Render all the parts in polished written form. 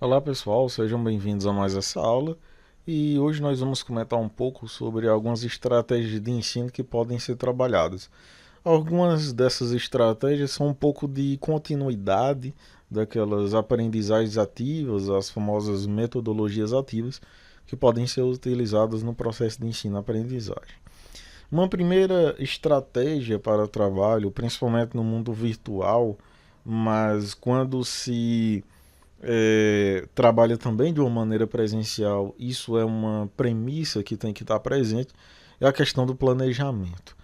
Olá pessoal, sejam bem-vindos a mais essa aula e hoje nós vamos comentar um pouco sobre algumas estratégias de ensino que podem ser trabalhadas. Algumas dessas estratégias são um pouco de continuidade daquelas aprendizagens ativas, as famosas metodologias ativas, que podem ser utilizadas no processo de ensino-aprendizagem. Uma primeira estratégia para o trabalho, principalmente no mundo virtual, mas quando se trabalha também de uma maneira presencial, isso é uma premissa que tem que estar presente, é a questão do planejamento.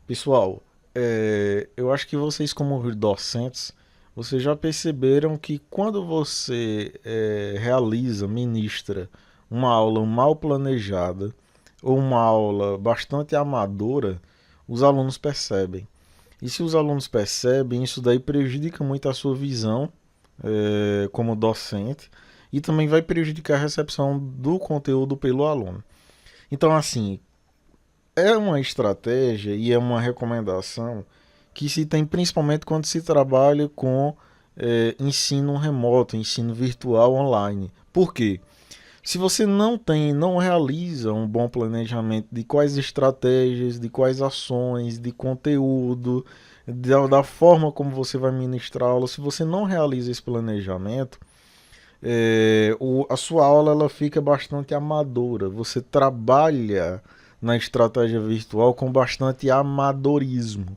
Pessoal, eu acho que vocês como docentes, vocês já perceberam que quando você realiza, ministra uma aula mal planejada ou uma aula bastante amadora, os alunos percebem. E se os alunos percebem, isso daí prejudica muito a sua visão como docente e também vai prejudicar a recepção do conteúdo pelo aluno. Então, assim, é uma estratégia e é uma recomendação que se tem principalmente quando se trabalha com ensino remoto, ensino virtual online. Por quê? Se você não realiza um bom planejamento de quais estratégias, de quais ações, de conteúdo, da forma como você vai ministrar a aula, se você não realiza esse planejamento, a sua aula ela fica bastante amadora. Você trabalha na estratégia virtual com bastante amadorismo.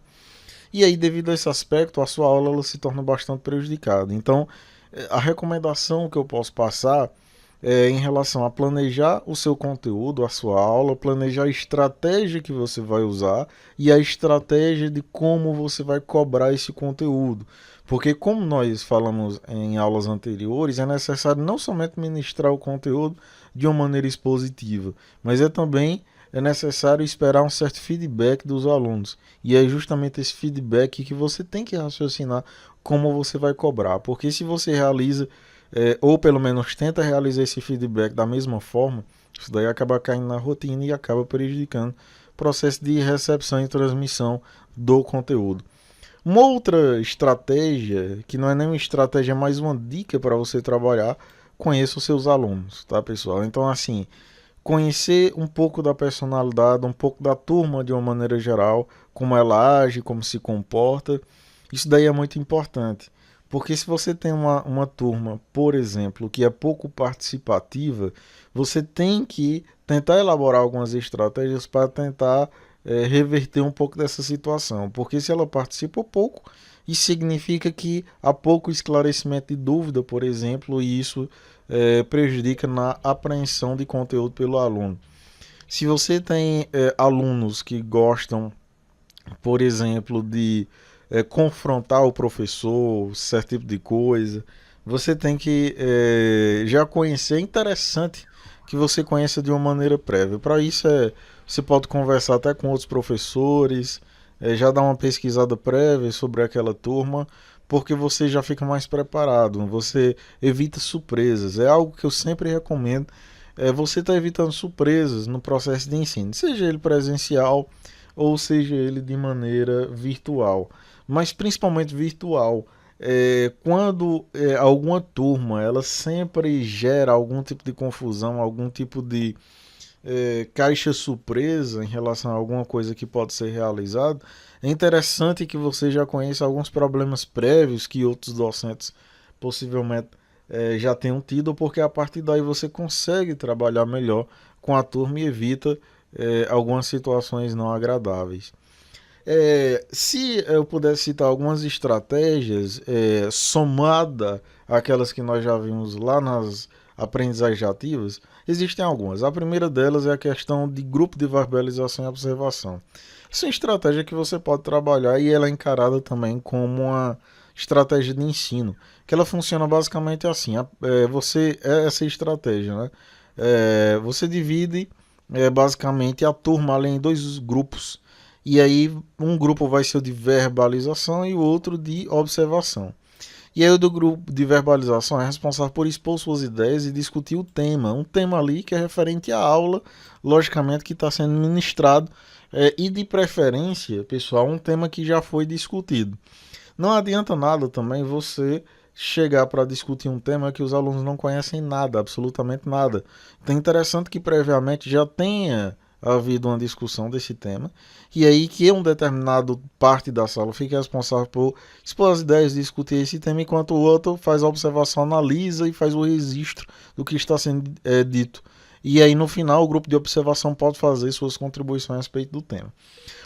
E aí, devido a esse aspecto, a sua aula ela se torna bastante prejudicada. Então, a recomendação que eu posso passar em relação a planejar o seu conteúdo, a sua aula, planejar a estratégia que você vai usar e a estratégia de como você vai cobrar esse conteúdo. Porque, como nós falamos em aulas anteriores, é necessário não somente ministrar o conteúdo de uma maneira expositiva, mas também é necessário esperar um certo feedback dos alunos. E é justamente esse feedback que você tem que raciocinar como você vai cobrar. Porque se você realiza ou pelo menos tenta realizar esse feedback da mesma forma, isso daí acaba caindo na rotina e acaba prejudicando o processo de recepção e transmissão do conteúdo. Uma outra estratégia, que não é nem uma estratégia, é mais uma dica para você trabalhar, conheça os seus alunos, tá pessoal? Então assim, conhecer um pouco da personalidade, um pouco da turma de uma maneira geral, como ela age, como se comporta, isso daí é muito importante. Porque se você tem uma turma, por exemplo, que é pouco participativa, você tem que tentar elaborar algumas estratégias para tentar reverter um pouco dessa situação. Porque se ela participa pouco, isso significa que há pouco esclarecimento de dúvida, por exemplo, e isso prejudica na apreensão de conteúdo pelo aluno. Se você tem alunos que gostam, por exemplo, de confrontar o professor, certo tipo de coisa, você tem que já conhecer. É interessante que você conheça de uma maneira prévia. Para isso, você pode conversar até com outros professores, já dar uma pesquisada prévia sobre aquela turma, porque você já fica mais preparado, você evita surpresas. É algo que eu sempre recomendo. Você está evitando surpresas no processo de ensino, seja ele presencial ou seja ele de maneira virtual, mas principalmente virtual. Quando alguma turma ela sempre gera algum tipo de confusão, algum tipo de caixa surpresa em relação a alguma coisa que pode ser realizada, é interessante que você já conheça alguns problemas prévios que outros docentes possivelmente já tenham tido, porque a partir daí você consegue trabalhar melhor com a turma e evita algumas situações não agradáveis. Se eu pudesse citar algumas estratégias somada àquelas que nós já vimos lá nas aprendizagens ativas, existem algumas. A primeira delas é a questão de grupo de verbalização e observação. Essa é uma estratégia que você pode trabalhar e ela é encarada também como uma estratégia de ensino, que ela funciona basicamente assim. Essa estratégia, né? Você divide basicamente a turma ali em dois grupos. E aí um grupo vai ser o de verbalização e o outro de observação. E aí o do grupo de verbalização é responsável por expor suas ideias e discutir o tema. Um tema ali que é referente à aula, logicamente, que está sendo ministrado. E de preferência, pessoal, um tema que já foi discutido. Não adianta nada também você chegar para discutir um tema que os alunos não conhecem nada, absolutamente nada. Então é interessante que previamente já tenha havido uma discussão desse tema, e aí que um determinado parte da sala fique responsável por expor as ideias, discutir esse tema, enquanto o outro faz a observação, analisa e faz o registro do que está sendo dito. E aí no final o grupo de observação pode fazer suas contribuições a respeito do tema.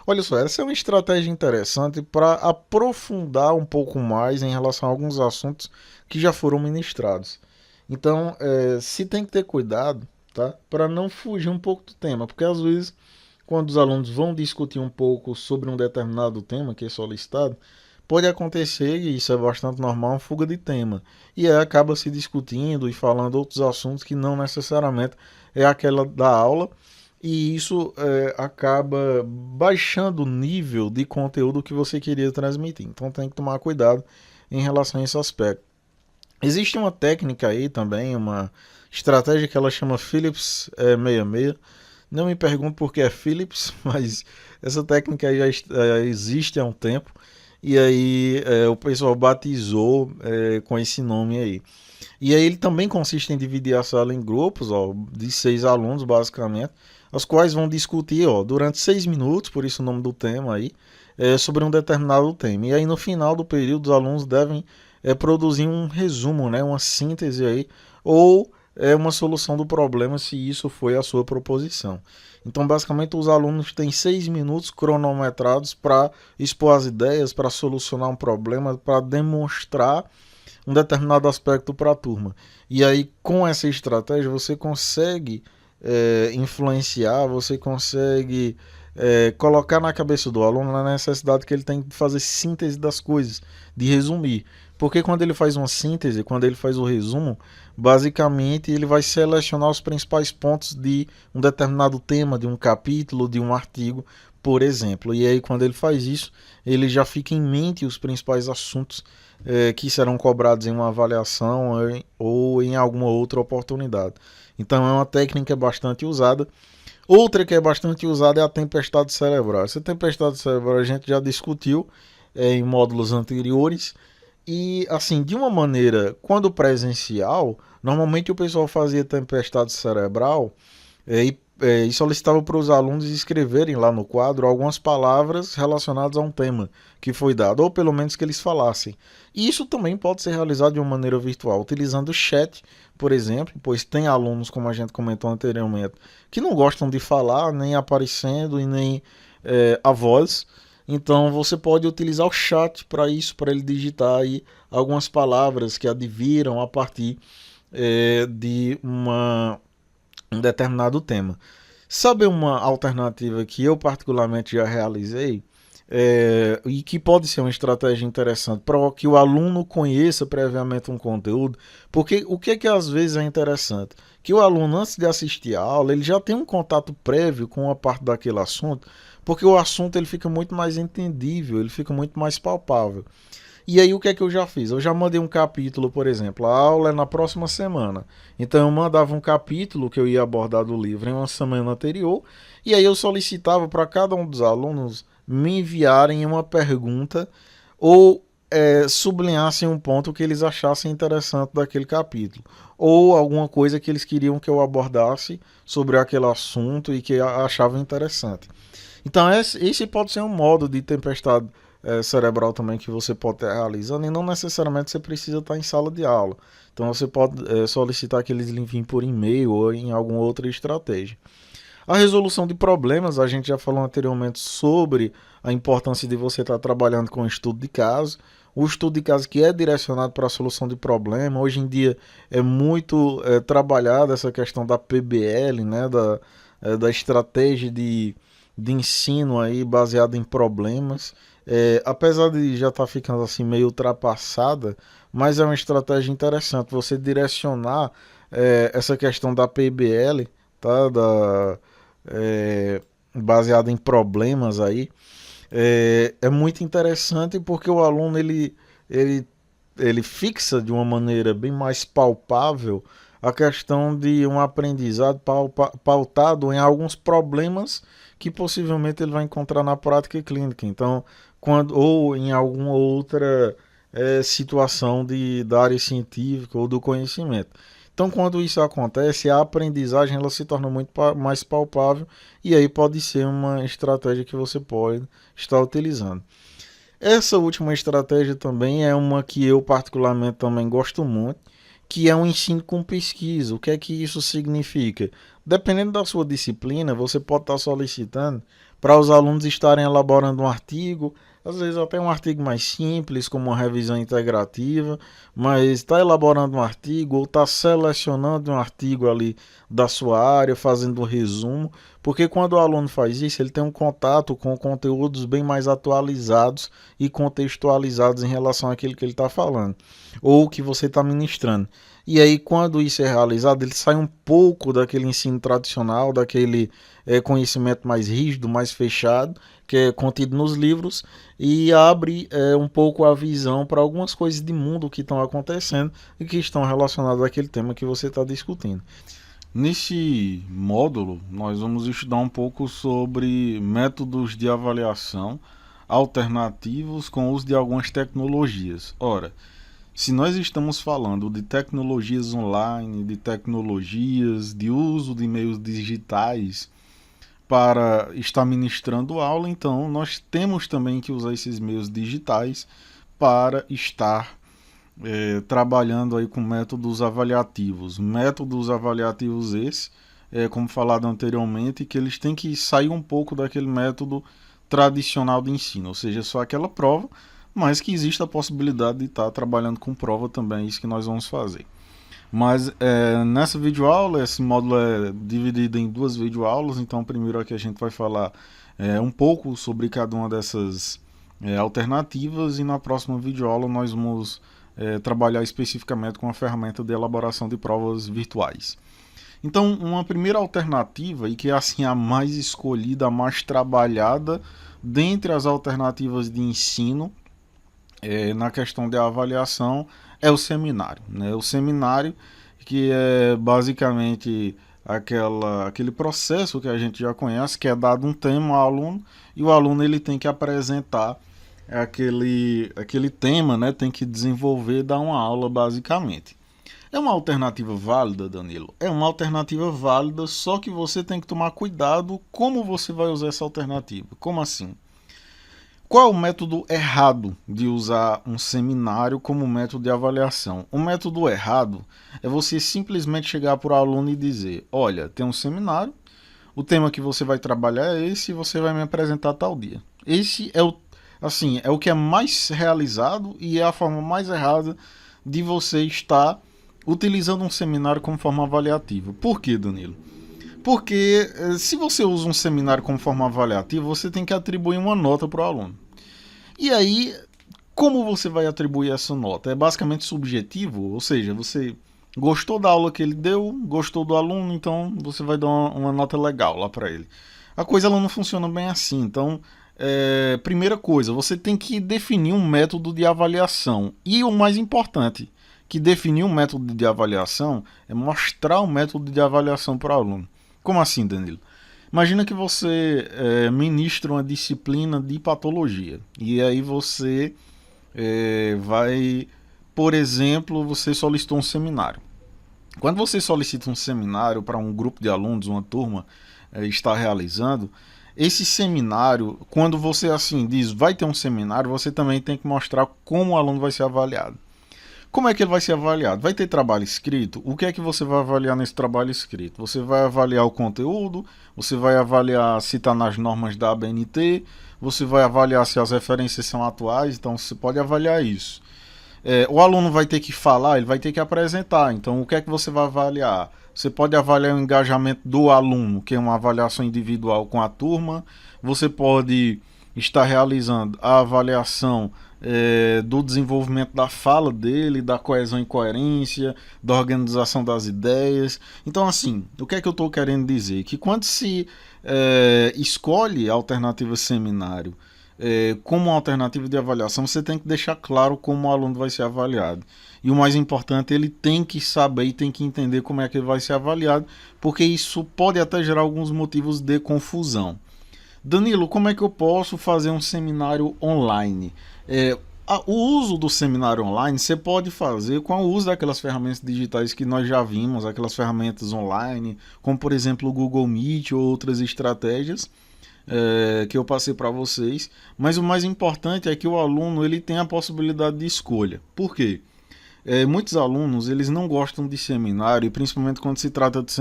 Olha só, essa é uma estratégia interessante para aprofundar um pouco mais em relação a alguns assuntos que já foram ministrados. Então, se tem que ter cuidado, tá? Para não fugir um pouco do tema, porque às vezes, quando os alunos vão discutir um pouco sobre um determinado tema que é solicitado, pode acontecer, e isso é bastante normal, uma fuga de tema. E aí acaba se discutindo e falando outros assuntos que não necessariamente é aquela da aula, e isso acaba baixando o nível de conteúdo que você queria transmitir. Então tem que tomar cuidado em relação a esse aspecto. Existe uma técnica aí também, uma estratégia que ela chama Phillips 66. Não me pergunto por que é Phillips, mas essa técnica aí já existe há um tempo. E aí o pessoal batizou com esse nome aí. E aí ele também consiste em dividir a sala em grupos, ó, de 6 alunos basicamente, os quais vão discutir, ó, durante 6 minutos, por isso o nome do tema aí, sobre um determinado tema. E aí no final do período os alunos devem produzir um resumo, né, uma síntese aí, ou uma solução do problema, se isso foi a sua proposição. Então, basicamente, os alunos têm 6 minutos cronometrados para expor as ideias, para solucionar um problema, para demonstrar um determinado aspecto para a turma. E aí, com essa estratégia, você consegue influenciar, você consegue colocar na cabeça do aluno a necessidade que ele tem de fazer síntese das coisas, de resumir. Porque quando ele faz uma síntese, quando ele faz o resumo, basicamente ele vai selecionar os principais pontos de um determinado tema, de um capítulo, de um artigo, por exemplo. E aí, quando ele faz isso, ele já fica em mente os principais assuntos que serão cobrados em uma avaliação ou em alguma outra oportunidade. Então, é uma técnica bastante usada. Outra que é bastante usada é a tempestade cerebral. Essa tempestade cerebral a gente já discutiu em módulos anteriores. E, assim, de uma maneira, quando presencial, normalmente o pessoal fazia tempestade cerebral e solicitava para os alunos escreverem lá no quadro algumas palavras relacionadas a um tema que foi dado, ou pelo menos que eles falassem. E isso também pode ser realizado de uma maneira virtual, utilizando o chat, por exemplo, pois tem alunos, como a gente comentou anteriormente, que não gostam de falar, nem aparecendo e nem a voz. Então você pode utilizar o chat para isso, para ele digitar aí algumas palavras que adviram a partir de um determinado tema. Sabe uma alternativa que eu particularmente já realizei e que pode ser uma estratégia interessante para que o aluno conheça previamente um conteúdo? Porque o que é que às vezes é interessante? Que o aluno, antes de assistir a aula, ele já tem um contato prévio com uma parte daquele assunto, porque o assunto ele fica muito mais entendível, ele fica muito mais palpável. E aí o que é que eu já fiz? Eu já mandei um capítulo, por exemplo, a aula é na próxima semana. Então eu mandava um capítulo que eu ia abordar do livro em uma semana anterior, e aí eu solicitava para cada um dos alunos me enviarem uma pergunta ou sublinhassem um ponto que eles achassem interessante daquele capítulo, ou alguma coisa que eles queriam que eu abordasse sobre aquele assunto e que achavam interessante. Então esse pode ser um modo de tempestade cerebral também que você pode estar realizando, e não necessariamente você precisa estar em sala de aula. Então você pode solicitar que eles enviem por e-mail ou em alguma outra estratégia. A resolução de problemas, a gente já falou anteriormente sobre a importância de você estar trabalhando com estudo de caso. O estudo de caso que é direcionado para a solução de problema, hoje em dia é muito trabalhada essa questão da PBL, né, da estratégia de ensino aí baseada em problemas. Apesar de já estar ficando assim meio ultrapassada, mas é uma estratégia interessante você direcionar essa questão da PBL, tá? Baseada em problemas aí, é muito interessante porque o aluno ele, ele fixa de uma maneira bem mais palpável a questão de um aprendizado pautado em alguns problemas que possivelmente ele vai encontrar na prática clínica. Então, ou em alguma outra situação da área científica ou do conhecimento. Então, quando isso acontece, a aprendizagem ela se torna muito mais palpável e aí pode ser uma estratégia que você pode estar utilizando. Essa última estratégia também é uma que eu particularmente também gosto muito, que é um ensino com pesquisa. O que é que isso significa? Dependendo da sua disciplina, você pode estar solicitando para os alunos estarem elaborando um artigo, às vezes até um artigo mais simples, como uma revisão integrativa, mas está elaborando um artigo ou está selecionando um artigo ali da sua área, fazendo um resumo, porque quando o aluno faz isso, ele tem um contato com conteúdos bem mais atualizados e contextualizados em relação àquilo que ele está falando, ou que você está ministrando. E aí, quando isso é realizado, ele sai um pouco daquele ensino tradicional, daquele conhecimento mais rígido, mais fechado, que é contido nos livros, e abre um pouco a visão para algumas coisas de mundo que estão acontecendo e que estão relacionadas àquele tema que você está discutindo. Nesse módulo, nós vamos estudar um pouco sobre métodos de avaliação alternativos com o uso de algumas tecnologias. Ora, se nós estamos falando de tecnologias online, de tecnologias de uso de meios digitais para estar ministrando aula, então nós temos também que usar esses meios digitais para estar trabalhando aí com métodos avaliativos. Métodos avaliativos esse, como falado anteriormente, que eles têm que sair um pouco daquele método tradicional de ensino, ou seja, só aquela prova, mas que existe a possibilidade de estar trabalhando com prova também, é isso que nós vamos fazer. Mas nessa videoaula, esse módulo é dividido em duas videoaulas, então primeiro aqui a gente vai falar um pouco sobre cada uma dessas alternativas e na próxima videoaula nós vamos trabalhar especificamente com a ferramenta de elaboração de provas virtuais. Então, uma primeira alternativa, e que é assim a mais escolhida, a mais trabalhada dentre as alternativas de ensino na questão de avaliação, é o seminário. Né? O seminário, que é basicamente aquele processo que a gente já conhece, que é dado um tema ao aluno, e o aluno ele tem que apresentar aquele tema, né? Tem que desenvolver, dar uma aula basicamente. É uma alternativa válida, Danilo? É uma alternativa válida, só que você tem que tomar cuidado como você vai usar essa alternativa. Como assim? Qual é o método errado de usar um seminário como método de avaliação? O método errado é você simplesmente chegar para o aluno e dizer: olha, tem um seminário, o tema que você vai trabalhar é esse e você vai me apresentar tal dia. Esse é o que é mais realizado e é a forma mais errada de você estar utilizando um seminário como forma avaliativa. Por quê, Danilo? Porque se você usa um seminário como forma avaliativa, você tem que atribuir uma nota para o aluno. E aí, como você vai atribuir essa nota? É basicamente subjetivo, ou seja, você gostou da aula que ele deu, gostou do aluno, então você vai dar uma nota legal lá para ele. A coisa ela não funciona bem assim, então primeira coisa, você tem que definir um método de avaliação. E o mais importante, que definir um método de avaliação é mostrar o método de avaliação para o aluno. Como assim, Danilo? Imagina que você ministra uma disciplina de patologia e aí você vai, por exemplo, você solicitou um seminário. Quando você solicita um seminário para um grupo de alunos, uma turma está realizando, esse seminário, quando você assim diz, vai ter um seminário, você também tem que mostrar como o aluno vai ser avaliado. Como é que ele vai ser avaliado? Vai ter trabalho escrito? O que é que você vai avaliar nesse trabalho escrito? Você vai avaliar o conteúdo, você vai avaliar se está nas normas da ABNT, você vai avaliar se as referências são atuais, então você pode avaliar isso. O aluno vai ter que falar, ele vai ter que apresentar, então o que é que você vai avaliar? Você pode avaliar o engajamento do aluno, que é uma avaliação individual com a turma, você pode estar realizando a avaliação do desenvolvimento da fala dele, da coesão e coerência, da organização das ideias. Então, assim, o que é que eu estou querendo dizer? Que quando se escolhe a alternativa seminário como uma alternativa de avaliação, você tem que deixar claro como o aluno vai ser avaliado. E o mais importante, ele tem que saber e tem que entender como é que ele vai ser avaliado, porque isso pode até gerar alguns motivos de confusão. Danilo, como é que eu posso fazer um seminário online? O uso do seminário online você pode fazer com o uso daquelas ferramentas digitais que nós já vimos, aquelas ferramentas online, como por exemplo o Google Meet ou outras estratégias que eu passei para vocês. Mas o mais importante é que o aluno ele tem a possibilidade de escolha. Por quê? Muitos alunos eles não gostam de seminário, e principalmente quando se trata de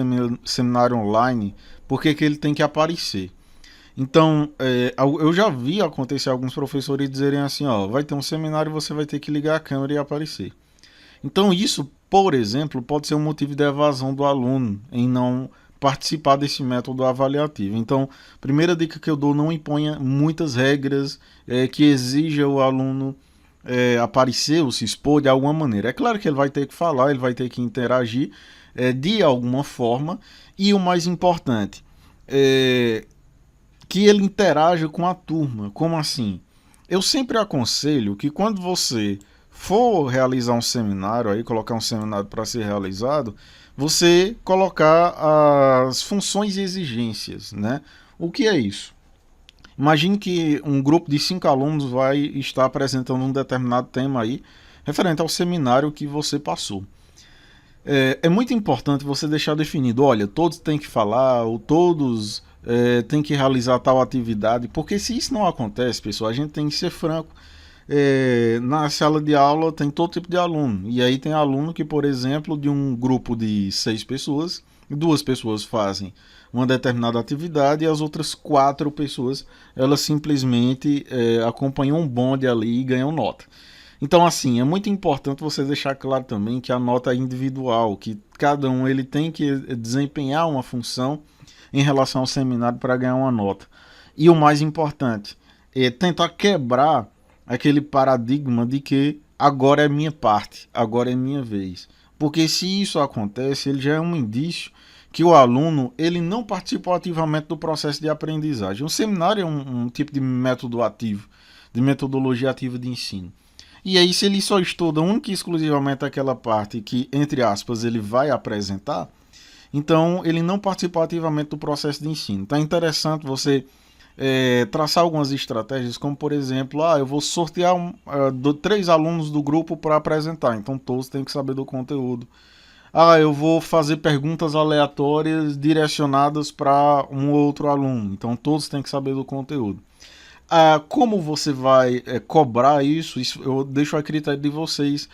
seminário online, porque que ele tem que aparecer. Então, eu já vi acontecer alguns professores dizerem assim, ó, vai ter um seminário e você vai ter que ligar a câmera e aparecer. Então, isso, por exemplo, pode ser um motivo de evasão do aluno em não participar desse método avaliativo. Então, primeira dica que eu dou, não imponha muitas regras que exija o aluno aparecer ou se expor de alguma maneira. É claro que ele vai ter que falar, ele vai ter que interagir de alguma forma, e o mais importante, que ele interaja com a turma. Como assim? Eu sempre aconselho que quando você for realizar um seminário, aí colocar um seminário para ser realizado, você colocar as funções e exigências, né? O que é isso? Imagine que um grupo de 5 alunos vai estar apresentando um determinado tema aí, referente ao seminário que você passou. É muito importante você deixar definido, olha, todos têm que falar, ou todos têm que realizar tal atividade, porque se isso não acontece, pessoal, a gente tem que ser franco. Na sala de aula tem todo tipo de aluno, e aí tem aluno que, por exemplo, de um grupo de 6 pessoas, 2 pessoas fazem uma determinada atividade e as outras 4 pessoas elas simplesmente acompanham um bonde ali e ganham nota. Então, assim, é muito importante você deixar claro também que a nota é individual, que cada um ele tem que desempenhar uma função em relação ao seminário para ganhar uma nota. E o mais importante é tentar quebrar aquele paradigma de que agora é minha parte, agora é minha vez. Porque se isso acontece, ele já é um indício que o aluno ele não participou ativamente do processo de aprendizagem. O seminário é um tipo de método ativo, de metodologia ativa de ensino. E aí, se ele só estuda única e exclusivamente aquela parte que, entre aspas, ele vai apresentar, então ele não participou ativamente do processo de ensino. Então é interessante você traçar algumas estratégias, como por exemplo, eu vou sortear 3 alunos do grupo para apresentar, então todos têm que saber do conteúdo. Eu vou fazer perguntas aleatórias direcionadas para um outro aluno, então todos têm que saber do conteúdo. Como você vai cobrar isso, eu deixo a critério de vocês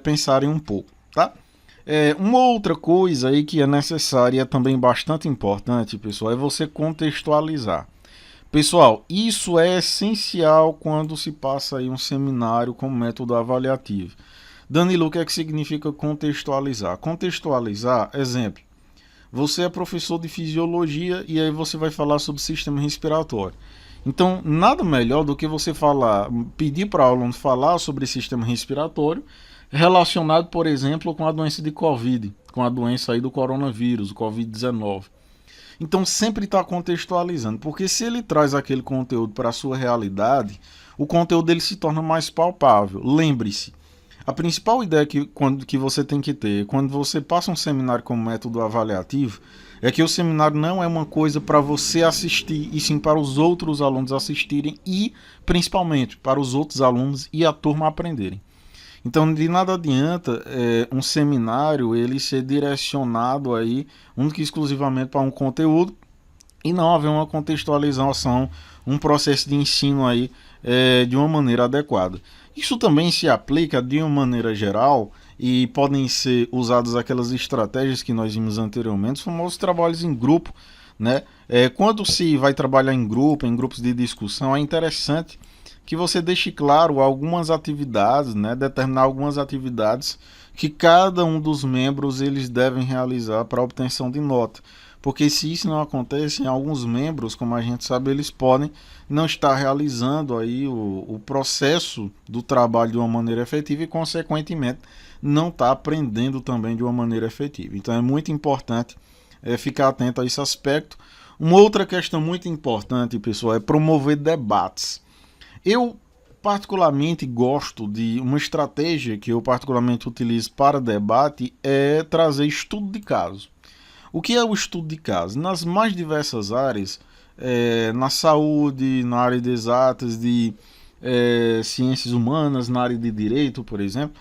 pensarem um pouco, tá? Uma outra coisa aí que é necessária e é também bastante importante, pessoal, é você contextualizar. Pessoal, isso é essencial quando se passa aí um seminário com método avaliativo. Danilo, o que é que significa contextualizar? Contextualizar, exemplo, você é professor de fisiologia e aí você vai falar sobre sistema respiratório. Então, nada melhor do que você pedir para o aluno falar sobre sistema respiratório relacionado, por exemplo, com a doença de Covid, com a doença aí do coronavírus, o Covid-19. Então, sempre está contextualizando, porque se ele traz aquele conteúdo para a sua realidade, o conteúdo dele se torna mais palpável. Lembre-se, a principal ideia que você tem que ter quando você passa um seminário como método avaliativo é que o seminário não é uma coisa para você assistir, e sim para os outros alunos assistirem e, principalmente, para os outros alunos e a turma aprenderem. Então, de nada adianta um seminário ele ser direcionado aí única e exclusivamente para um conteúdo e não haver uma contextualização, um processo de ensino aí de uma maneira adequada. Isso também se aplica de uma maneira geral e podem ser usadas aquelas estratégias que nós vimos anteriormente, os famosos trabalhos em grupo, né? Quando se vai trabalhar em grupo, em grupos de discussão, é interessante que você deixe claro algumas atividades, né? Determinar algumas atividades que cada um dos membros eles devem realizar para obtenção de nota. Porque se isso não acontece, alguns membros, como a gente sabe, eles podem não estar realizando aí o processo do trabalho de uma maneira efetiva e, consequentemente, não estar aprendendo também de uma maneira efetiva. Então é muito importante ficar atento a esse aspecto. Uma outra questão muito importante, pessoal, é promover debates. Eu particularmente gosto de uma estratégia que eu particularmente utilizo para debate é trazer estudo de caso. O que é o estudo de caso? Nas mais diversas áreas, na saúde, na área de exatas, de ciências humanas, na área de direito, por exemplo.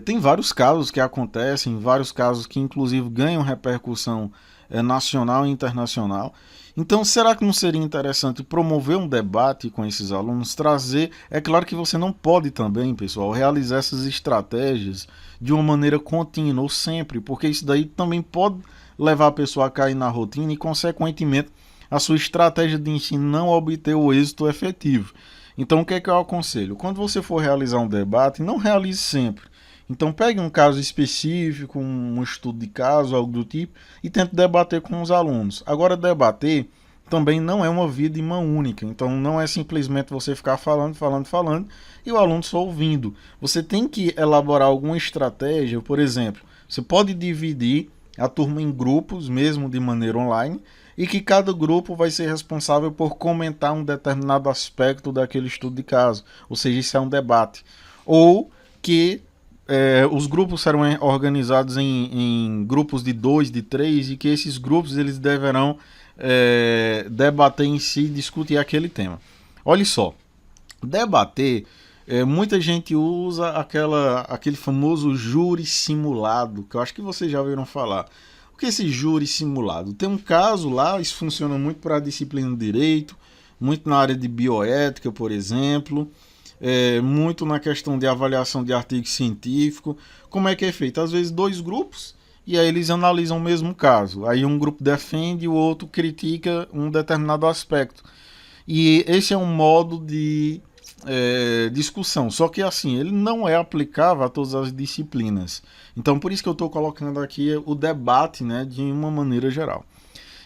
Tem vários casos que acontecem, vários casos que inclusive ganham repercussão nacional e internacional. Então, será que não seria interessante promover um debate com esses alunos, trazer... É claro que você não pode também, pessoal, realizar essas estratégias de uma maneira contínua ou sempre, porque isso daí também pode levar a pessoa a cair na rotina e, consequentemente, a sua estratégia de ensino não obter o êxito efetivo. Então, o que é que eu aconselho? Quando você for realizar um debate, não realize sempre. Então, pegue um caso específico, um estudo de caso, algo do tipo, e tente debater com os alunos. Agora, debater também não é uma via de mão única. Então, não é simplesmente você ficar falando, falando, falando, e o aluno só ouvindo. Você tem que elaborar alguma estratégia, por exemplo, você pode dividir a turma em grupos, mesmo de maneira online, e que cada grupo vai ser responsável por comentar um determinado aspecto daquele estudo de caso, ou seja, isso é um debate. Ou que os grupos serão organizados em grupos de 2, de 3, e que esses grupos eles deverão debater em si, discutir aquele tema. Olha só, debater, muita gente usa aquele famoso júri simulado, que eu acho que vocês já ouviram falar. O que é esse júri simulado? Tem um caso lá, isso funciona muito para a disciplina de direito, muito na área de bioética, por exemplo, muito na questão de avaliação de artigo científico. Como é que é feito? Às vezes dois grupos, e aí eles analisam o mesmo caso. Aí um grupo defende e o outro critica um determinado aspecto. E esse é um modo de discussão, só que assim, ele não é aplicável a todas as disciplinas. Então, por isso que eu estou colocando aqui o debate, né, de uma maneira geral.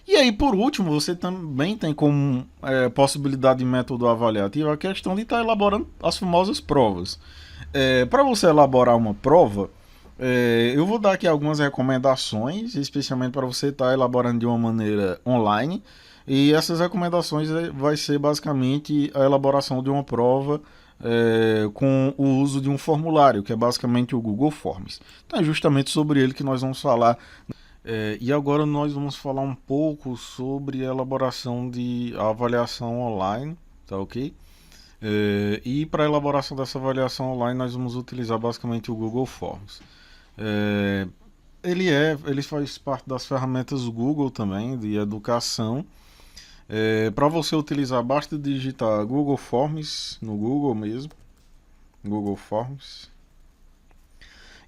E aí, por último, você também tem como possibilidade de método avaliativo a questão de estar elaborando as famosas provas. Para você elaborar uma prova, eu vou dar aqui algumas recomendações, especialmente para você estar elaborando de uma maneira online. E essas recomendações vai ser basicamente a elaboração de uma prova com o uso de um formulário, que é basicamente o Google Forms. Então é justamente sobre ele que nós vamos falar. E agora nós vamos falar um pouco sobre a elaboração de avaliação online, tá ok? E para a elaboração dessa avaliação online nós vamos utilizar basicamente o Google Forms. Ele faz parte das ferramentas Google também, de educação. Para você utilizar, basta digitar Google Forms no Google mesmo, Google Forms.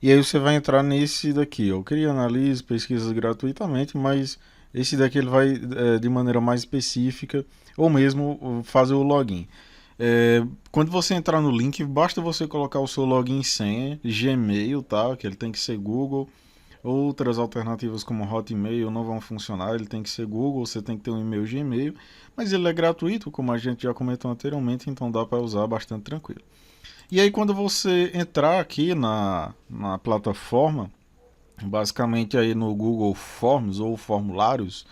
E aí você vai entrar nesse daqui, ó, cria, analise, pesquisas gratuitamente, mas esse daqui ele vai de maneira mais específica, ou mesmo fazer o login. Quando você entrar no link, basta você colocar o seu login e senha, Gmail, tá? Que ele tem que ser Google. Outras alternativas como Hotmail não vão funcionar, ele tem que ser Google, você tem que ter um e-mail Gmail, mas ele é gratuito, como a gente já comentou anteriormente, então dá para usar bastante tranquilo. E aí quando você entrar aqui na plataforma, basicamente aí no Google Forms ou formulários,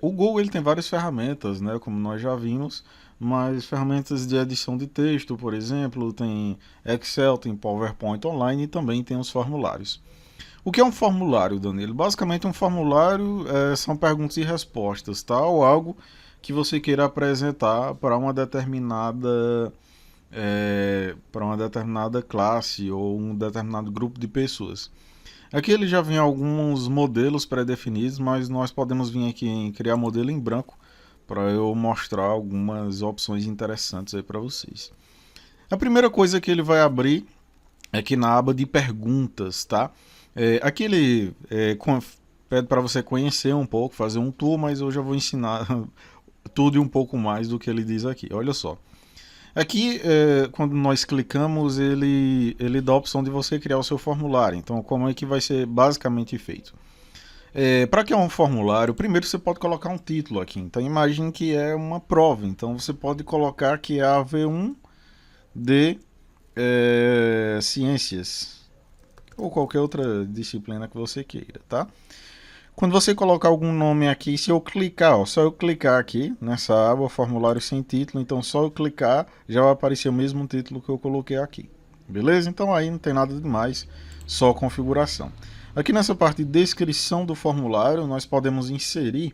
o Google ele tem várias ferramentas, né, como nós já vimos, mas ferramentas de edição de texto, por exemplo, tem Excel, tem PowerPoint online e também tem os formulários. O que é um formulário, Danilo? Basicamente um formulário são perguntas e respostas, tá? Ou algo que você queira apresentar para uma determinada classe ou um determinado grupo de pessoas. Aqui ele já vem alguns modelos pré-definidos, mas nós podemos vir aqui em criar modelo em branco para eu mostrar algumas opções interessantes aí para vocês. A primeira coisa que ele vai abrir é aqui na aba de perguntas, tá? Aqui ele pede para você conhecer um pouco, fazer um tour, mas eu já vou ensinar tudo e um pouco mais do que ele diz aqui. Olha só. Aqui, quando nós clicamos, ele dá a opção de você criar o seu formulário. Então, como é que vai ser basicamente feito? Para criar um formulário, primeiro você pode colocar um título aqui. Então, imagine que é uma prova. Então, você pode colocar que é a V1 de Ciências ou qualquer outra disciplina que você queira, tá? Quando você colocar algum nome aqui, se eu clicar, só eu clicar aqui nessa aba, formulário sem título, então só eu clicar, já vai aparecer o mesmo título que eu coloquei aqui. Beleza? Então aí não tem nada demais, só configuração. Aqui nessa parte de descrição do formulário, nós podemos inserir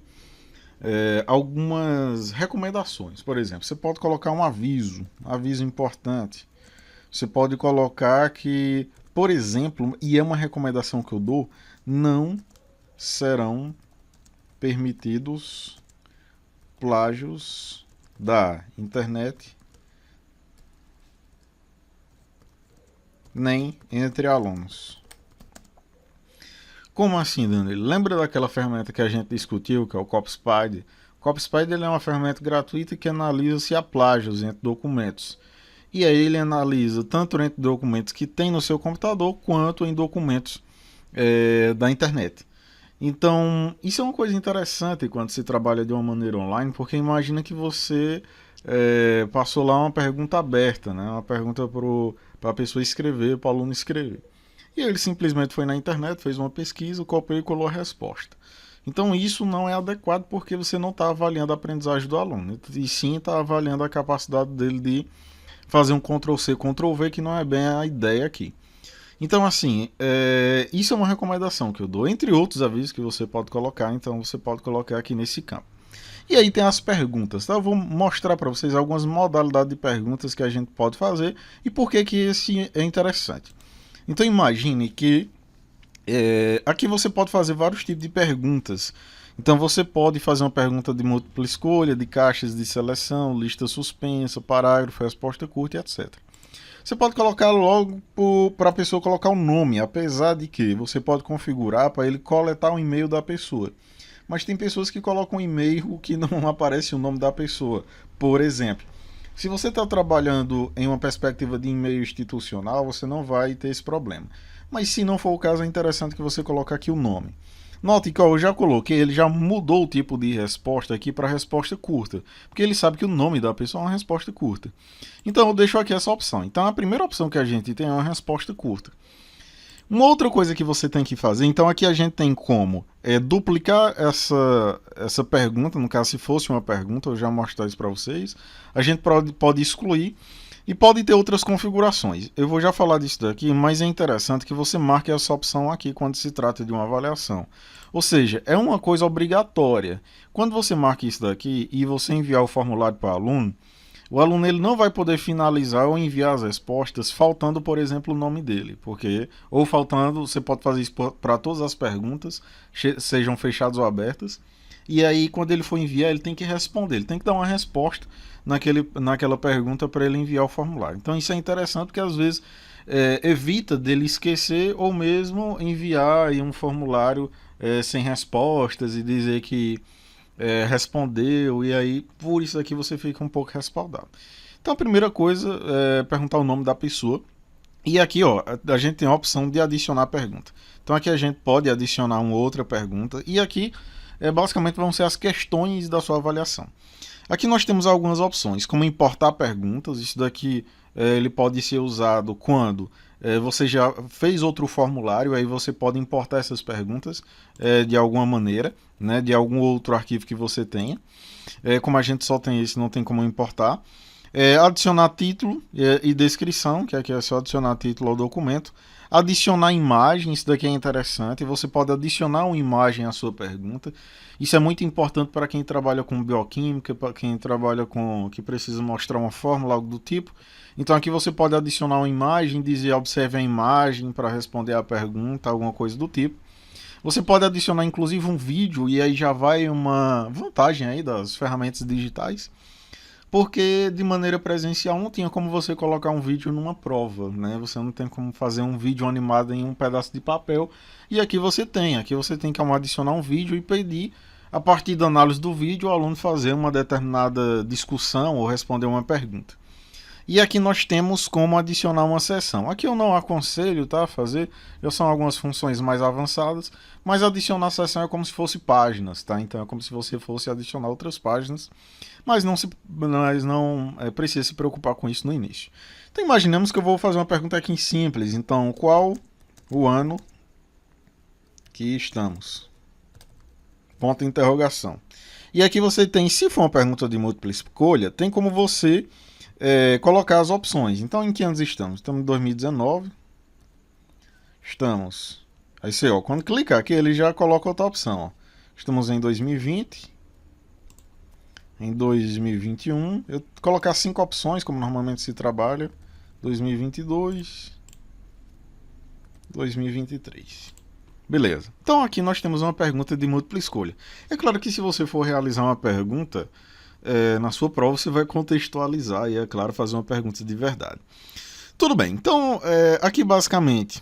algumas recomendações. Por exemplo, você pode colocar um aviso importante. Você pode colocar que, por exemplo, e é uma recomendação que eu dou, não serão permitidos plágios da internet nem entre alunos. Como assim, Danilo? Lembra daquela ferramenta que a gente discutiu, que é o CopySpider? O CopySpider é uma ferramenta gratuita que analisa se há plágios entre documentos. E aí ele analisa tanto entre documentos que tem no seu computador, quanto em documentos da internet. Então, isso é uma coisa interessante quando se trabalha de uma maneira online, porque imagina que você passou lá uma pergunta aberta, né? Uma pergunta para a pessoa escrever, para o aluno escrever. E ele simplesmente foi na internet, fez uma pesquisa, copiou e colou a resposta. Então isso não é adequado porque você não está avaliando a aprendizagem do aluno, e sim está avaliando a capacidade dele de fazer um Ctrl+C, Ctrl+V, que não é bem a ideia aqui. Então, assim, isso é uma recomendação que eu dou, entre outros avisos que você pode colocar, então você pode colocar aqui nesse campo. E aí tem as perguntas, tá? Eu vou mostrar para vocês algumas modalidades de perguntas que a gente pode fazer e por que que esse é interessante. Então imagine que aqui você pode fazer vários tipos de perguntas. Então você pode fazer uma pergunta de múltipla escolha, de caixas de seleção, lista suspensa, parágrafo, resposta curta, etc. Você pode colocar logo para a pessoa colocar o nome, apesar de que você pode configurar para ele coletar o e-mail da pessoa. Mas tem pessoas que colocam um e-mail que não aparece o nome da pessoa. Por exemplo, se você está trabalhando em uma perspectiva de e-mail institucional, você não vai ter esse problema. Mas se não for o caso, é interessante que você coloque aqui o nome. Note que eu já coloquei, ele já mudou o tipo de resposta aqui para resposta curta, porque ele sabe que o nome da pessoa é uma resposta curta. Então eu deixo aqui essa opção. Então a primeira opção que a gente tem é uma resposta curta. Uma outra coisa que você tem que fazer, então aqui a gente tem como duplicar essa pergunta, no caso se fosse uma pergunta, eu já vou mostrar isso para vocês. A gente pode excluir e pode ter outras configurações. Eu vou já falar disso daqui, mas é interessante que você marque essa opção aqui quando se trata de uma avaliação. Ou seja, é uma coisa obrigatória. Quando você marca isso daqui e você enviar o formulário para o aluno ele não vai poder finalizar ou enviar as respostas faltando, por exemplo, o nome dele, porque ou faltando, você pode fazer isso para todas as perguntas, sejam fechadas ou abertas, e aí quando ele for enviar, ele tem que responder, ele tem que dar uma resposta naquela pergunta para ele enviar o formulário. Então isso é interessante porque às vezes evita dele esquecer ou mesmo enviar aí um formulário sem respostas e dizer que respondeu, e aí por isso aqui você fica um pouco respaldado. Então a primeira coisa é perguntar o nome da pessoa. E aqui ó, a gente tem a opção de adicionar pergunta. Então aqui a gente pode adicionar uma outra pergunta. E aqui basicamente vão ser as questões da sua avaliação. Aqui nós temos algumas opções, como importar perguntas. Isso daqui ele pode ser usado quando você já fez outro formulário, aí você pode importar essas perguntas de alguma maneira, né, de algum outro arquivo que você tenha. Como a gente só tem esse, não tem como importar. Adicionar título e descrição, que aqui é só adicionar título ao documento. Adicionar imagem, isso daqui é interessante. Você pode adicionar uma imagem à sua pergunta. Isso é muito importante para quem trabalha com bioquímica, para quem trabalha com que precisa mostrar uma fórmula, algo do tipo. Então aqui você pode adicionar uma imagem, dizer observe a imagem para responder a pergunta, alguma coisa do tipo. Você pode adicionar inclusive um vídeo, e aí já vai uma vantagem aí das ferramentas digitais, porque de maneira presencial não tinha como você colocar um vídeo numa prova, né? Você não tem como fazer um vídeo animado em um pedaço de papel, e aqui você tem como adicionar um vídeo e pedir, a partir da análise do vídeo, o aluno fazer uma determinada discussão ou responder uma pergunta. E aqui nós temos como adicionar uma seção. Aqui eu não aconselho, tá, fazer, já são algumas funções mais avançadas, mas adicionar seção é como se fosse páginas, tá? Então é como se você fosse adicionar outras páginas, mas não precisa se preocupar com isso no início. Então imaginemos que eu vou fazer uma pergunta aqui simples. Então, qual o ano que estamos? Ponto de interrogação. E aqui você tem, se for uma pergunta de múltipla escolha, tem como você colocar as opções. Então, em que anos estamos? Estamos em 2019. Estamos. Aí você, quando clicar aqui, ele já coloca outra opção. Ó. Estamos em 2020. em 2021, eu colocar 5 opções, como normalmente se trabalha, 2022, 2023. Beleza. Então aqui nós temos uma pergunta de múltipla escolha. É claro que se você for realizar uma pergunta, na sua prova você vai contextualizar e, é claro, fazer uma pergunta de verdade. Tudo bem, então aqui basicamente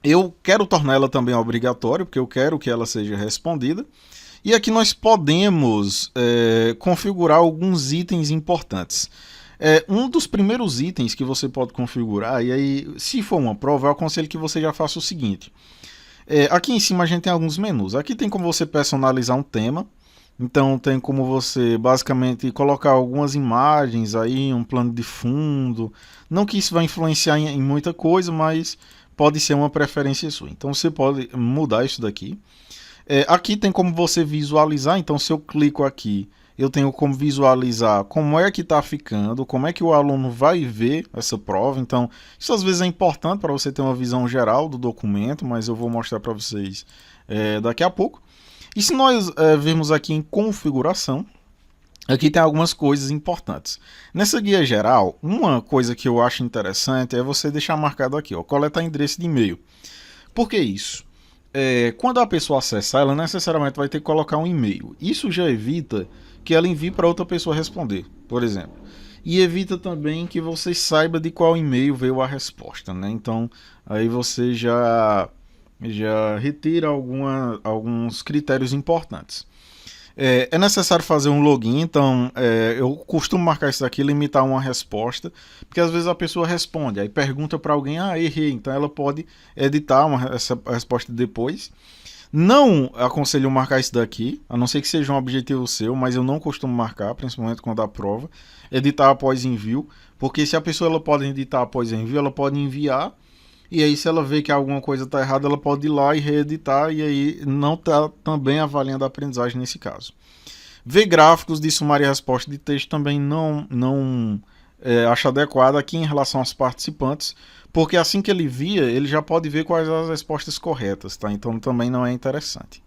eu quero tornar ela também obrigatória, porque eu quero que ela seja respondida. E aqui nós podemos configurar alguns itens importantes. Um dos primeiros itens que você pode configurar, e aí, se for uma prova, eu aconselho que você já faça o seguinte. Aqui em cima a gente tem alguns menus. Aqui tem como você personalizar um tema. Então tem como você basicamente colocar algumas imagens aí, um plano de fundo. Não que isso vai influenciar em muita coisa, mas pode ser uma preferência sua. Então você pode mudar isso daqui. Aqui tem como você visualizar, então se eu clico aqui, eu tenho como visualizar como é que está ficando, como é que o aluno vai ver essa prova. Então isso às vezes é importante para você ter uma visão geral do documento, mas eu vou mostrar para vocês daqui a pouco. E se nós virmos aqui em configuração, aqui tem algumas coisas importantes. Nessa guia geral, uma coisa que eu acho interessante é você deixar marcado aqui, ó, coletar endereço de e-mail. Por que isso? Quando a pessoa acessar, ela necessariamente vai ter que colocar um e-mail. Isso já evita que ela envie para outra pessoa responder, por exemplo. E evita também que você saiba de qual e-mail veio a resposta, né? Então, aí você já retira alguns critérios importantes. É necessário fazer um login, então eu costumo marcar isso aqui, limitar uma resposta, porque às vezes a pessoa responde, aí pergunta para alguém, errei, então ela pode editar essa resposta depois. Não aconselho marcar isso daqui, a não ser que seja um objetivo seu, mas eu não costumo marcar, principalmente quando dá prova, editar após envio, porque se a pessoa ela pode editar após envio, ela pode enviar, e aí se ela vê que alguma coisa está errada, ela pode ir lá e reeditar, e aí não está também avaliando a aprendizagem nesse caso. Ver gráficos de sumário e resposta de texto também não acho adequado aqui em relação aos participantes, porque assim que ele via, ele já pode ver quais as respostas corretas, tá? Então também não é interessante.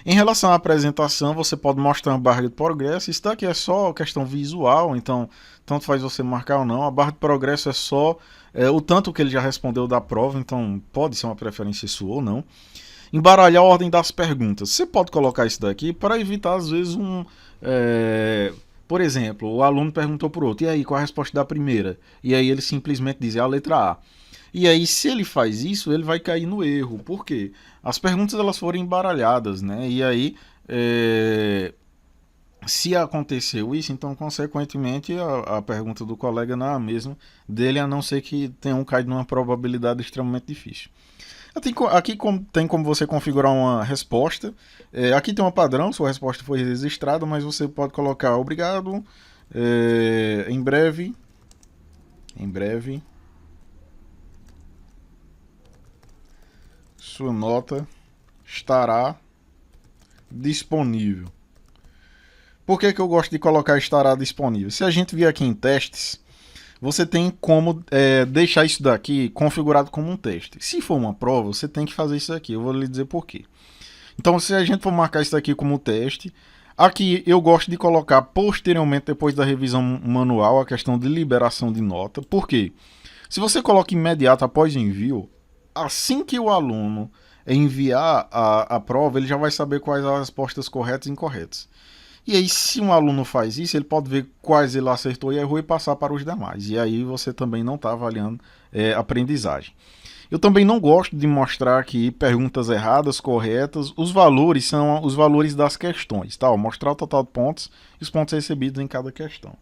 Em relação à apresentação, você pode mostrar uma barra de progresso. Isso daqui é só questão visual, então tanto faz você marcar ou não. A barra de progresso é só o tanto que ele já respondeu da prova, então pode ser uma preferência sua ou não. Embaralhar a ordem das perguntas. Você pode colocar isso daqui para evitar, às vezes, por exemplo, o aluno perguntou para o outro, e aí, qual a resposta da primeira? E aí ele simplesmente diz a letra A. E aí, se ele faz isso, ele vai cair no erro. Por quê? As perguntas elas foram embaralhadas, né? E aí, se aconteceu isso, então, consequentemente, a pergunta do colega não é a mesma dele, a não ser que tenham caído numa probabilidade extremamente difícil. Aqui tem como você configurar uma resposta. Aqui tem um padrão, sua resposta foi registrada, mas você pode colocar obrigado, em breve, sua nota estará disponível. Por que eu gosto de colocar estará disponível? Se a gente vir aqui em testes, você tem como deixar isso daqui configurado como um teste. Se for uma prova, você tem que fazer isso aqui. Eu vou lhe dizer por quê. Então, se a gente for marcar isso aqui como teste, aqui eu gosto de colocar posteriormente, depois da revisão manual, a questão de liberação de nota. Por quê? Se você coloca imediato após o envio, assim que o aluno enviar a prova, ele já vai saber quais as respostas corretas e incorretas. E aí, se um aluno faz isso, ele pode ver quais ele acertou e errou e passar para os demais. E aí você também não está avaliando aprendizagem. Eu também não gosto de mostrar aqui perguntas erradas, corretas. Os valores são os valores das questões, tá? Mostrar o total de pontos e os pontos recebidos em cada questão.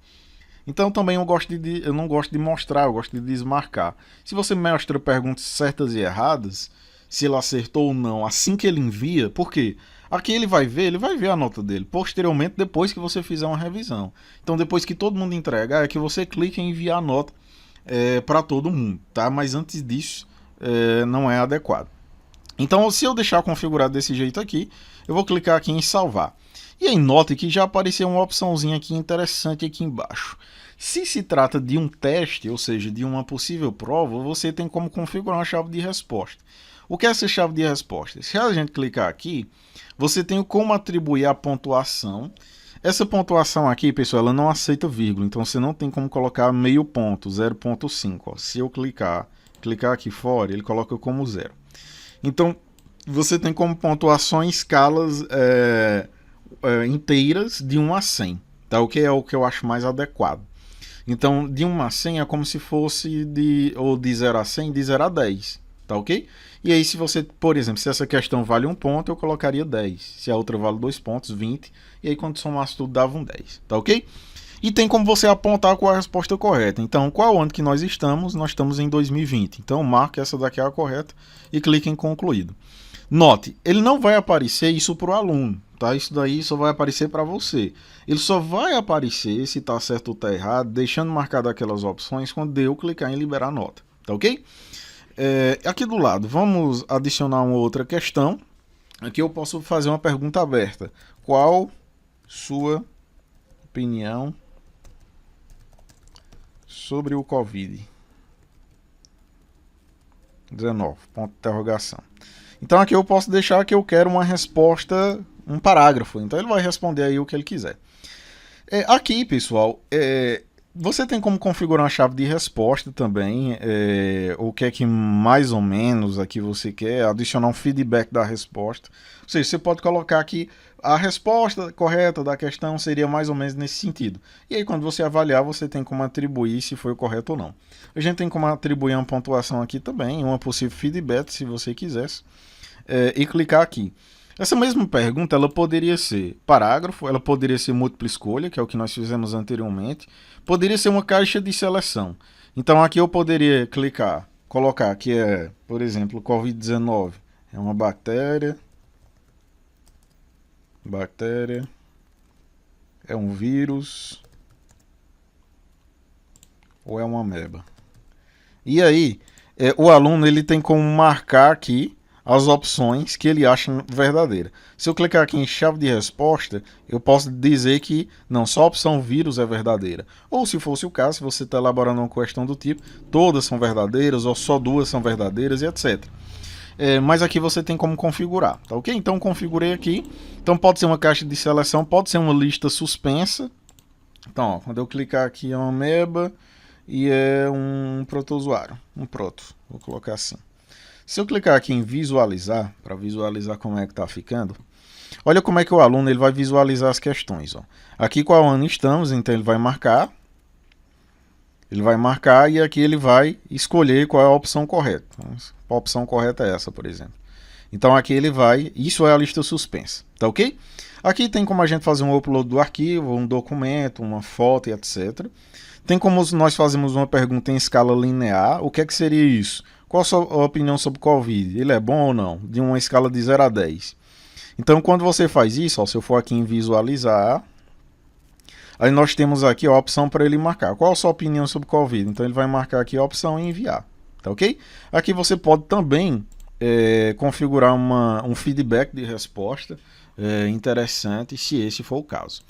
Então também eu não gosto de mostrar, eu gosto de desmarcar. Se você mostra perguntas certas e erradas, se ele acertou ou não, assim que ele envia, por quê? Aqui ele vai ver a nota dele posteriormente, depois que você fizer uma revisão. Então depois que todo mundo entregar, é que você clica em enviar a nota para todo mundo, tá? Mas antes disso, não é adequado. Então, se eu deixar configurado desse jeito aqui, eu vou clicar aqui em salvar. E aí note que já apareceu uma opçãozinha aqui interessante aqui embaixo. Se se trata de um teste, ou seja, de uma possível prova, você tem como configurar uma chave de resposta. O que é essa chave de resposta? Se a gente clicar aqui, você tem como atribuir a pontuação. Essa pontuação aqui, pessoal, ela não aceita vírgula, então você não tem como colocar meio ponto, 0,5. Se eu clicar aqui fora, ele coloca como 0. Então, você tem como pontuação em escalas inteiras de 1 a 100, tá? O que é o que eu acho mais adequado. Então, de 1 a 100 é como se fosse de 0 a 100, de 0 a 10, tá ok? E aí, se você, por exemplo, se essa questão vale 1 ponto, eu colocaria 10. Se a outra vale 2 pontos, 20. E aí, quando somasse tudo, dava um 10, tá ok? E tem como você apontar qual é a resposta correta. Então, qual ano que nós estamos? Nós estamos em 2020. Então, marque essa daqui é a correta e clique em concluído. Note, ele não vai aparecer isso para o aluno, tá? Isso daí só vai aparecer para você. Ele só vai aparecer se está certo ou está errado, deixando marcado aquelas opções quando eu clicar em liberar nota, tá ok? Aqui do lado, vamos adicionar uma outra questão. Aqui eu posso fazer uma pergunta aberta. Qual sua opinião sobre o Covid-19? Ponto de interrogação. Então aqui eu posso deixar que eu quero uma resposta, um parágrafo. Então ele vai responder aí o que ele quiser. Aqui, pessoal, você tem como configurar uma chave de resposta também. O que é que mais ou menos aqui você quer, adicionar um feedback da resposta. Ou seja, você pode colocar aqui a resposta correta da questão seria mais ou menos nesse sentido. E aí quando você avaliar, você tem como atribuir se foi correto ou não. A gente tem como atribuir uma pontuação aqui também, uma possível feedback se você quisesse. E clicar aqui. Essa mesma pergunta ela poderia ser parágrafo, ela poderia ser múltipla escolha, que é o que nós fizemos anteriormente, poderia ser uma caixa de seleção. Então aqui eu poderia clicar, colocar que por exemplo, Covid-19 é uma bactéria, é um vírus ou é uma ameba. E aí, o aluno ele tem como marcar aqui as opções que ele acha verdadeira. Se eu clicar aqui em chave de resposta, eu posso dizer que não, só a opção vírus é verdadeira. Ou se fosse o caso, se você está elaborando uma questão do tipo, todas são verdadeiras ou só 2 são verdadeiras e etc. Mas aqui você tem como configurar, tá ok? Então configurei aqui. Então pode ser uma caixa de seleção, pode ser uma lista suspensa. Então, ó, quando eu clicar aqui é uma ameba e é um protozoário, um proto. Vou colocar assim. Se eu clicar aqui em visualizar, para visualizar como é que está ficando, olha como é que o aluno ele vai visualizar as questões. Ó. Aqui qual ano estamos, então ele vai marcar. Ele vai marcar e aqui ele vai escolher qual é a opção correta. A opção correta é essa, por exemplo. Então aqui ele vai, isso é a lista suspensa, tá ok? Aqui tem como a gente fazer um upload do arquivo, um documento, uma foto e etc. Tem como nós fazemos uma pergunta em escala linear, o que é que seria isso? Qual a sua opinião sobre o Covid? Ele é bom ou não? De uma escala de 0 a 10. Então, quando você faz isso, ó, se eu for aqui em visualizar, aí nós temos aqui a opção para ele marcar. Qual a sua opinião sobre o Covid? Então, ele vai marcar aqui a opção em enviar. Tá ok? Aqui você pode também configurar um feedback de resposta interessante, se esse for o caso.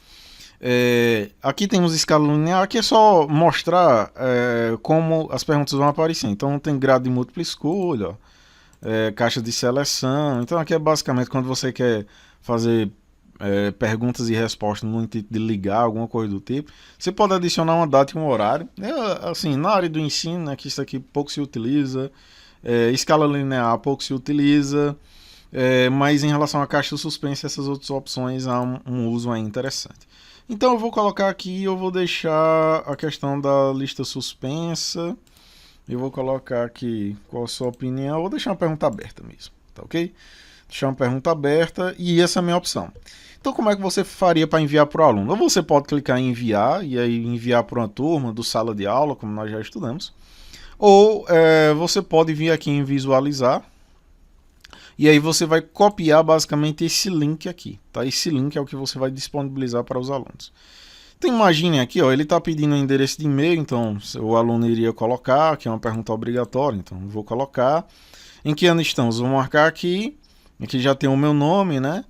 Aqui temos escala linear, aqui é só mostrar como as perguntas vão aparecer. Então tem grado de múltipla escolha, caixa de seleção. Então aqui é basicamente quando você quer fazer perguntas e respostas no intuito de ligar, alguma coisa do tipo. Você pode adicionar uma data e um horário. Assim, na área do ensino, né, que isso aqui pouco se utiliza, escala linear pouco se utiliza, mas em relação à caixa suspensa, essas outras opções há um uso aí interessante. Então eu vou colocar aqui, eu vou deixar a questão da lista suspensa. Eu vou colocar aqui qual a sua opinião. Eu vou deixar uma pergunta aberta mesmo, tá ok? Deixar uma pergunta aberta e essa é a minha opção. Então como é que você faria para enviar para o aluno? Ou você pode clicar em enviar e aí enviar para uma turma do sala de aula, como nós já estudamos. Ou você pode vir aqui em visualizar. E aí você vai copiar basicamente esse link aqui, tá? Esse link é o que você vai disponibilizar para os alunos. Então imagine aqui, ó, ele está pedindo um endereço de e-mail, então o aluno iria colocar, que é uma pergunta obrigatória, então vou colocar. Em que ano estamos? Vou marcar aqui já tem o meu nome, né?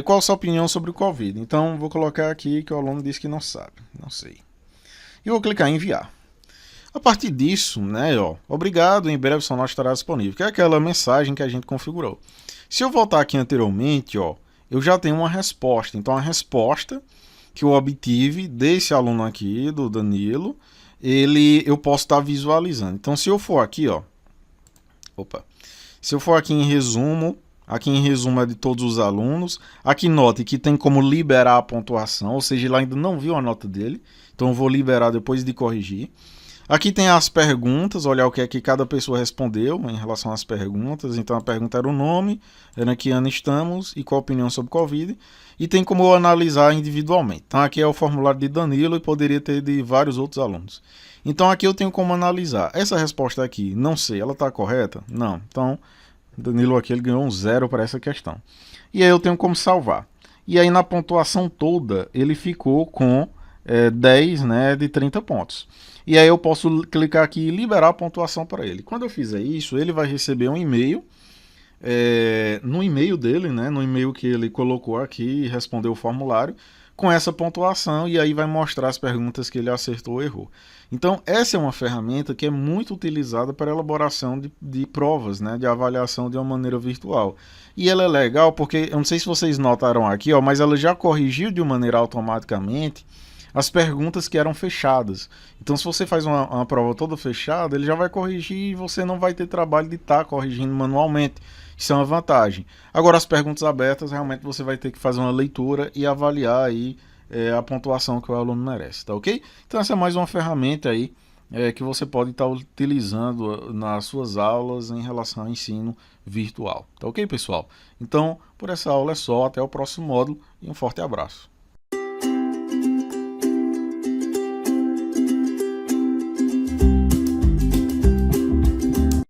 Qual a sua opinião sobre o Covid? Então vou colocar aqui que o aluno disse que não sabe, não sei. E vou clicar em enviar. A partir disso, né, ó, obrigado, em breve seu nota estará disponível, que é aquela mensagem que a gente configurou. Se eu voltar aqui anteriormente, ó, eu já tenho uma resposta. Então a resposta que eu obtive desse aluno aqui, do Danilo, eu posso estar visualizando. Então, se eu for aqui, ó, se eu for aqui em resumo é de todos os alunos. Aqui note que tem como liberar a pontuação, ou seja, ele ainda não viu a nota dele, então eu vou liberar depois de corrigir. Aqui tem as perguntas, olhar o que é que cada pessoa respondeu em relação às perguntas. Então a pergunta era o nome, era em que ano estamos e qual a opinião sobre Covid. E tem como analisar individualmente. Então aqui é o formulário de Danilo e poderia ter de vários outros alunos. Então aqui eu tenho como analisar. Essa resposta aqui, não sei, ela está correta? Não. Então Danilo aqui ele ganhou um 0 para essa questão. E aí eu tenho como salvar. E aí na pontuação toda ele ficou com 10, né, de 30 pontos. E aí eu posso clicar aqui e liberar a pontuação para ele. Quando eu fizer isso, ele vai receber um e-mail, no e-mail dele, né, no e-mail que ele colocou aqui e respondeu o formulário, com essa pontuação, e aí vai mostrar as perguntas que ele acertou ou errou. Então essa é uma ferramenta que é muito utilizada para elaboração de provas, né, de avaliação de uma maneira virtual. E ela é legal porque, eu não sei se vocês notaram aqui, ó, mas ela já corrigiu de maneira automaticamente as perguntas que eram fechadas. Então, se você faz uma prova toda fechada, ele já vai corrigir e você não vai ter trabalho de estar corrigindo manualmente. Isso é uma vantagem. Agora, as perguntas abertas, realmente você vai ter que fazer uma leitura e avaliar aí a pontuação que o aluno merece, tá ok? Então, essa é mais uma ferramenta aí que você pode estar utilizando nas suas aulas em relação ao ensino virtual, tá ok, pessoal? Então, por essa aula é só, até o próximo módulo e um forte abraço.